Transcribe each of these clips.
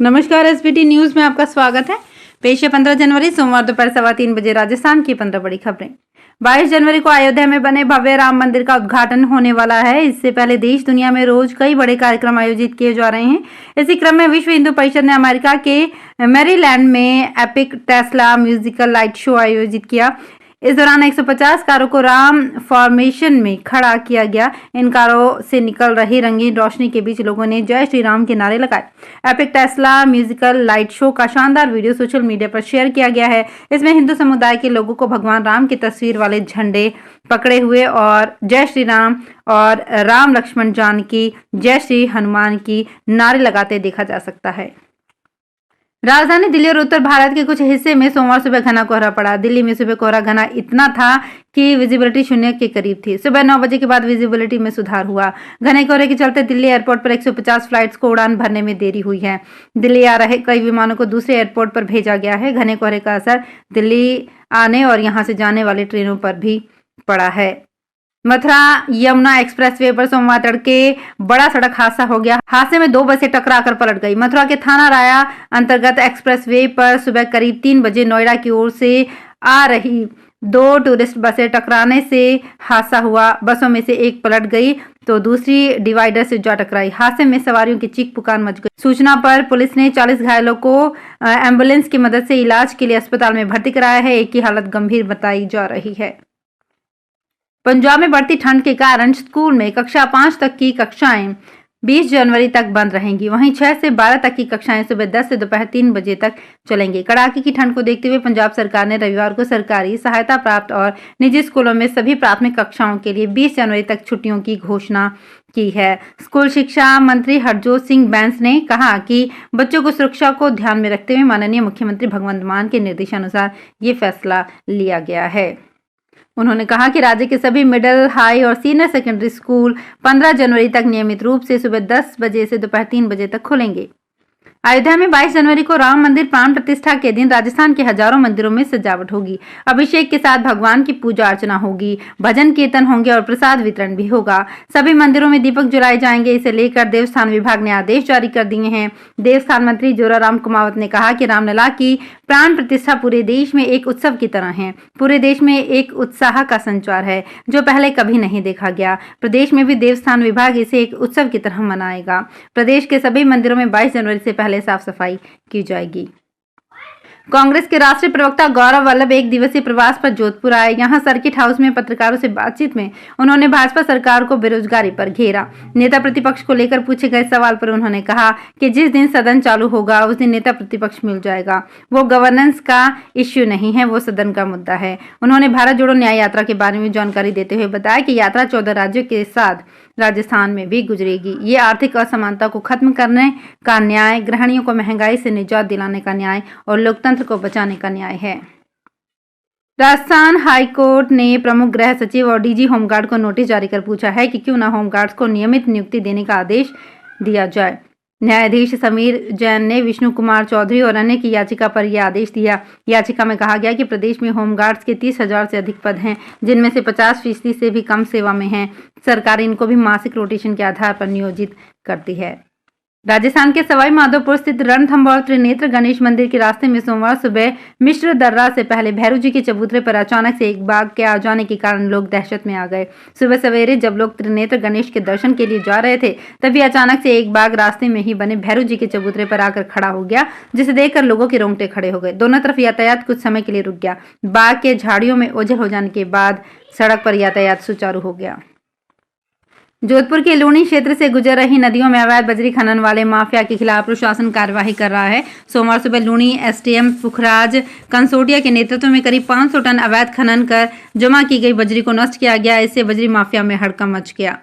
नमस्कार, SBT news में आपका स्वागत है। पेश है 15 जनवरी सोमवार दोपहर 3:15 बजे राजस्थान की 15 बड़ी खबरें। 22 जनवरी को अयोध्या में बने भव्य राम मंदिर का उद्घाटन होने वाला है। इससे पहले देश दुनिया में रोज कई बड़े कार्यक्रम आयोजित किए जा रहे हैं। इसी क्रम में विश्व हिंदू परिषद ने अमेरिका के मैरीलैंड में epic Tesla musical light show आयोजित किया। इस दौरान 150 कारों को राम फॉर्मेशन में खड़ा किया गया। इन कारों से निकल रही रंगीन रोशनी के बीच लोगों ने जय श्री राम के नारे लगाए। Epic Tesla musical light show का शानदार वीडियो सोशल मीडिया पर शेयर किया गया है। इसमें हिंदू समुदाय के लोगों को भगवान राम की तस्वीर वाले झंडे पकड़े हुए और जय श्री राम और राम लक्ष्मण जानकी जय श्री हनुमान की नारे लगाते देखा जा सकता है। राजधानी दिल्ली और उत्तर भारत के कुछ हिस्से में सोमवार सुबह घना कोहरा पड़ा। दिल्ली में सुबह कोहरा घना इतना था कि विजिबिलिटी शून्य के करीब थी। सुबह 9 बजे के बाद विजिबिलिटी में सुधार हुआ। घने कोहरे के चलते दिल्ली एयरपोर्ट पर 150 फ्लाइट्स को उड़ान भरने में देरी हुई है। दिल्ली आ रहे कई विमानों को दूसरे एयरपोर्ट पर भेजा गया है। घने कोहरे का असर दिल्ली आने और यहां से जाने वाली ट्रेनों पर भी पड़ा है। मथुरा यमुना एक्सप्रेसवे पर सोमवार तड़के बड़ा सड़क हादसा हो गया। हादसे में 2 बसें टकराकर पलट गई। मथुरा के थाना राया अंतर्गत एक्सप्रेसवे पर सुबह करीब 3 बजे नोएडा की ओर से आ रही 2 टूरिस्ट बसें टकराने से हादसा हुआ। बसों में से एक पलट गई तो दूसरी डिवाइडर से जा टकराई। हादसे में सवारियों की चीख पुकार मच गई। सूचना पर पुलिस ने 40 घायलों को एम्बुलेंस की मदद से इलाज के लिए अस्पताल में भर्ती कराया है। एक की हालत गंभीर बताई जा रही है। पंजाब में बढ़ती ठंड के कारण स्कूल में कक्षा 5 तक की कक्षाएं 20 जनवरी तक बंद रहेंगी। वहीं 6 से 12 तक की कक्षाएं सुबह 10 से दोपहर 3 बजे तक चलेंगी। कड़ाके की ठंड को देखते हुए पंजाब सरकार ने रविवार को सरकारी सहायता प्राप्त और निजी स्कूलों में सभी प्राथमिक कक्षाओं के लिए 20 जनवरी तक छुट्टियों की घोषणा की है। स्कूल शिक्षा मंत्री हरजोत सिंह बैंस ने कहा कि बच्चों को सुरक्षा को ध्यान में रखते हुए माननीय मुख्यमंत्री भगवंत मान के निर्देशानुसार ये फैसला लिया गया है। उन्होंने कहा कि राज्य के सभी मिडिल, हाई और सीनियर सेकेंडरी स्कूल 15 जनवरी तक नियमित रूप से सुबह 10 बजे से दोपहर 3 बजे तक खुलेंगे। अयोध्या में 22 जनवरी को राम मंदिर प्राण प्रतिष्ठा के दिन राजस्थान के हजारों मंदिरों में सजावट होगी। अभिषेक के साथ भगवान की पूजा अर्चना होगी, भजन कीर्तन होंगे और प्रसाद वितरण भी होगा। सभी मंदिरों में दीपक जलाए जाएंगे। इसे लेकर देवस्थान विभाग ने आदेश जारी कर दिए हैं। देवस्थान मंत्री जोराराम कुमावत ने कहा कि रामलला की प्राण प्रतिष्ठा पूरे देश में एक उत्सव की तरह है। पूरे देश में एक उत्साह का संचार है जो पहले कभी नहीं देखा गया। प्रदेश में भी देवस्थान विभाग इसे एक उत्सव की तरह मनाएगा। प्रदेश के सभी मंदिरों में 22 जनवरी से पहले साफ सफाई की जाएगी। कांग्रेस के राष्ट्रीय प्रवक्ता गौरव वल्लभ 1 दिवसीय प्रवास पर जोधपुर आए। यहां सर्किट हाउस में पत्रकारों से बातचीत में उन्होंने भाजपा सरकार को बेरोजगारी पर घेरा। नेता प्रतिपक्ष को लेकर पूछे गए सवाल पर उन्होंने कहा कि जिस दिन सदन चालू होगा उस दिन नेता प्रतिपक्ष मिल जाएगा। वो गवर्नेंस का इश्यू नहीं है, वो सदन का मुद्दा है। उन्होंने भारत जोड़ो न्याय यात्रा के बारे में जानकारी देते हुए बताया कि यात्रा 14 राज्यों के साथ राजस्थान में भी गुजरेगी। ये आर्थिक असमानता को खत्म करने का न्याय, गृहिणियों को महंगाई से निजात दिलाने का न्याय और लोकतंत्र को बचाने का न्याय है। राजस्थान हाईकोर्ट ने प्रमुख गृह सचिव और डीजी होमगार्ड को नोटिस जारी कर पूछा है कि क्यों न होमगार्ड्स को नियमित नियुक्ति देने का आदेश दिया जाए। न्यायाधीश समीर जैन ने विष्णु कुमार चौधरी और अन्य की याचिका पर यह आदेश दिया। याचिका में कहा गया कि प्रदेश में होमगार्ड्स के 30,000 से अधिक पद हैं, जिनमें से 50% से भी कम सेवा में हैं। सरकार इनको भी मासिक रोटेशन के आधार पर नियोजित करती है। राजस्थान के सवाई माधोपुर स्थित रणथंभौर त्रिनेत्र गणेश मंदिर के रास्ते में सोमवार सुबह मिश्र दर्रा से पहले भैरू जी के चबूतरे पर अचानक से एक बाघ के आ जाने के कारण लोग दहशत में आ गए। सुबह सवेरे जब लोग त्रिनेत्र गणेश के दर्शन के लिए जा रहे थे तभी अचानक से एक बाघ रास्ते में ही बने भैरू जी के चबूतरे पर आकर खड़ा हो गया, जिसे देखकर लोगों के रोंगटे खड़े हो गए। दोनों तरफ यातायात कुछ समय के लिए रुक गया। बाघ के झाड़ियों में ओझल हो जाने के बाद सड़क पर यातायात सुचारू हो गया। जोधपुर के लूणी क्षेत्र से गुजर रही नदियों में अवैध बजरी खनन वाले माफिया के खिलाफ प्रशासन कार्रवाई कर रहा है। सोमवार सुबह लूणी एसडीएम पुखराज कंसोटिया के नेतृत्व में करीब 500 टन अवैध खनन कर जमा की गई बजरी को नष्ट किया गया। इससे बजरी माफिया में हड़कंप मच गया।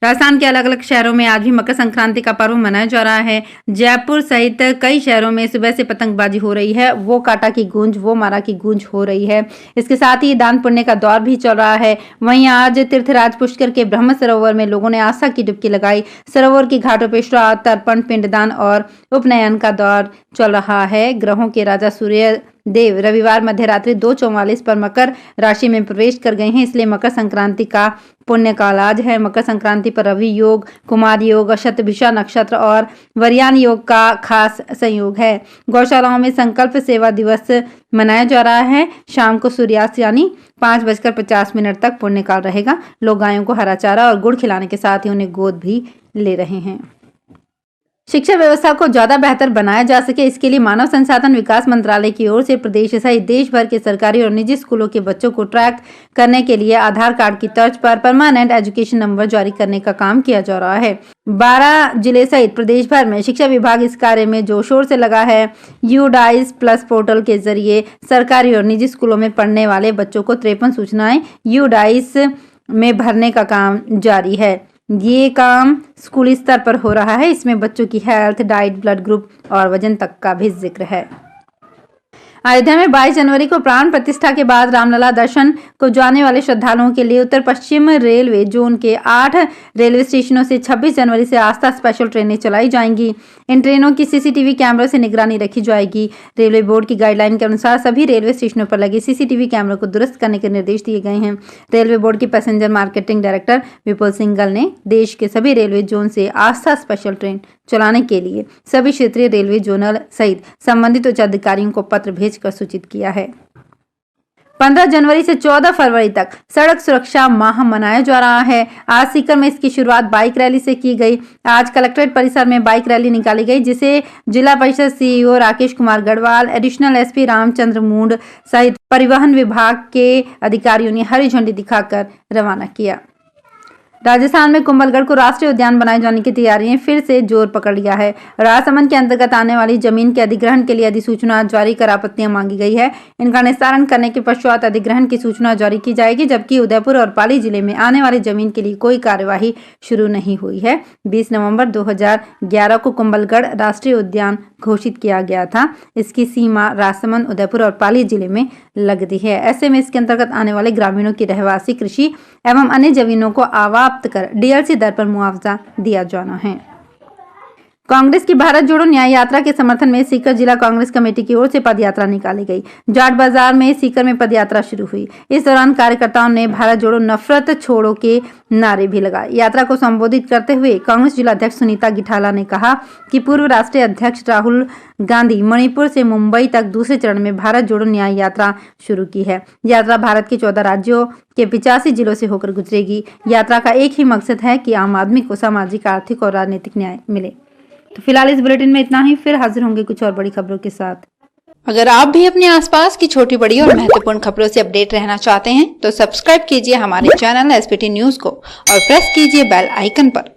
राजस्थान के अलग अलग शहरों में आज भी मकर संक्रांति का पर्व मनाया जा रहा है। जयपुर सहित कई शहरों में सुबह से पतंगबाजी हो रही है। वो काटा की गूंज, वो मारा की गूंज हो रही है। इसके साथ ही दान पुण्य का दौर भी चल रहा है। वहीं आज तीर्थराज पुष्कर के ब्रह्म सरोवर में लोगों ने आस्था की डुबकी लगाई। सरोवर की घाटों पर श्राद्ध, तर्पण, पिंडदान और उपनयन का दौर चल रहा है। ग्रहों के राजा सूर्य देव रविवार मध्यरात्रि 2:44 पर मकर राशि में प्रवेश कर गए हैं, इसलिए मकर संक्रांति का पुण्य काल आज है। मकर संक्रांति पर रवि योग, कुमार योग, शतभिषा नक्षत्र और वरयान योग का खास संयोग है। गौशालाओं में संकल्प सेवा दिवस मनाया जा रहा है। शाम को सूर्यास्त यानी 5:50 तक पुण्य काल रहेगा। लोग गायों को हरा चारा और गुड़ खिलाने के साथ ही उन्हें गोद भी ले रहे हैं। शिक्षा व्यवस्था को ज्यादा बेहतर बनाया जा सके, इसके लिए मानव संसाधन विकास मंत्रालय की ओर से प्रदेश सहित देश भर के सरकारी और निजी स्कूलों के बच्चों को ट्रैक करने के लिए आधार कार्ड की तर्ज पर परमानेंट एजुकेशन नंबर जारी करने का काम किया जा रहा है। 12 जिले सहित प्रदेश भर में शिक्षा विभाग इस कार्य में जोर शोर से लगा है। यूडाइस प्लस पोर्टल के जरिए सरकारी और निजी स्कूलों में पढ़ने वाले बच्चों को 53 सूचनाएं यूडाइस में भरने का काम जारी है। ये काम स्कूली स्तर पर हो रहा है। इसमें बच्चों की हेल्थ, डाइट, ब्लड ग्रुप और वजन तक का भी जिक्र है। अयोध्या में 22 जनवरी को प्राण प्रतिष्ठा के बाद रामलला दर्शन को जाने वाले श्रद्धालुओं के लिए उत्तर पश्चिम रेलवे जोन के 8 रेलवे स्टेशनों से 26 जनवरी से आस्था स्पेशल ट्रेनें चलाई जाएंगी। इन ट्रेनों की सीसीटीवी कैमरों से निगरानी रखी जाएगी। रेलवे बोर्ड की गाइडलाइन के अनुसार सभी रेलवे स्टेशनों पर लगे सीसीटीवी कैमरों को दुरुस्त करने के निर्देश दिए गए हैं। रेलवे बोर्ड के पैसेंजर मार्केटिंग डायरेक्टर विपुल सिंघल ने देश के सभी रेलवे जोन से आस्था स्पेशल ट्रेन चलाने के लिए सभी क्षेत्रीय रेलवे जोनल सहित संबंधित उच्च अधिकारियों को पत्र भेजकर सूचित किया है। 15 जनवरी से 14 फरवरी तक सड़क सुरक्षा माह मनाया जा रहा है। आज सीकर में इसकी शुरुआत बाइक रैली से की गई। आज कलेक्ट्रेट परिसर में बाइक रैली निकाली गई, जिसे जिला परिषद CEO Rakesh Kumar Garhwal, additional SP Ramchandra मूंड सहित परिवहन विभाग के अधिकारियों ने हरी झंडी दिखाकर रवाना किया। राजस्थान में कुंभलगढ़ को राष्ट्रीय उद्यान बनाए जाने की तैयारियां फिर से जोर पकड़ लिया है। राजसमंद के अंतर्गत आने वाली जमीन के अधिग्रहण के लिए अधिसूचना जारी कर आपत्तियां मांगी गई है। इनका निस्तारण करने के पश्चात अधिग्रहण की सूचना जारी की जाएगी, जबकि उदयपुर और पाली जिले में आने वाली जमीन के लिए कोई कार्यवाही शुरू नहीं हुई है। 20 नवंबर 2011 को कुंभलगढ़ राष्ट्रीय उद्यान घोषित किया गया था। इसकी सीमा राजसमंद, उदयपुर और पाली जिले में लगती है। ऐसे में इसके अंतर्गत आने वाले ग्रामीणों की रहवासी, कृषि एवं अन्य जमीनों को आवाप्त कर डीएलसी दर पर मुआवजा दिया जाना है। कांग्रेस की भारत जोड़ो न्याय यात्रा के समर्थन में सीकर जिला कांग्रेस कमेटी की ओर से पद यात्रा निकाली गई। जाट बाजार में सीकर में पद यात्रा शुरू हुई। इस दौरान कार्यकर्ताओं ने भारत जोड़ो नफरत छोड़ो के नारे भी लगाए। यात्रा को संबोधित करते हुए कांग्रेस जिला अध्यक्ष सुनीता गिठाला ने कहा कि पूर्व राष्ट्रीय अध्यक्ष राहुल गांधी मणिपुर से मुंबई तक दूसरे चरण में भारत जोड़ो न्याय यात्रा शुरू की है। यात्रा भारत के 14 राज्यों के 85 जिलों से होकर गुजरेगी। यात्रा का एक ही मकसद है कि आम आदमी को सामाजिक, आर्थिक और राजनीतिक न्याय मिले। तो फिलहाल इस बुलेटिन में इतना ही। फिर हाजिर होंगे कुछ और बड़ी खबरों के साथ। अगर आप भी अपने आसपास की छोटी बड़ी और महत्वपूर्ण खबरों से अपडेट रहना चाहते हैं तो सब्सक्राइब कीजिए हमारे चैनल एसपीटी न्यूज को और प्रेस कीजिए बेल आइकन पर।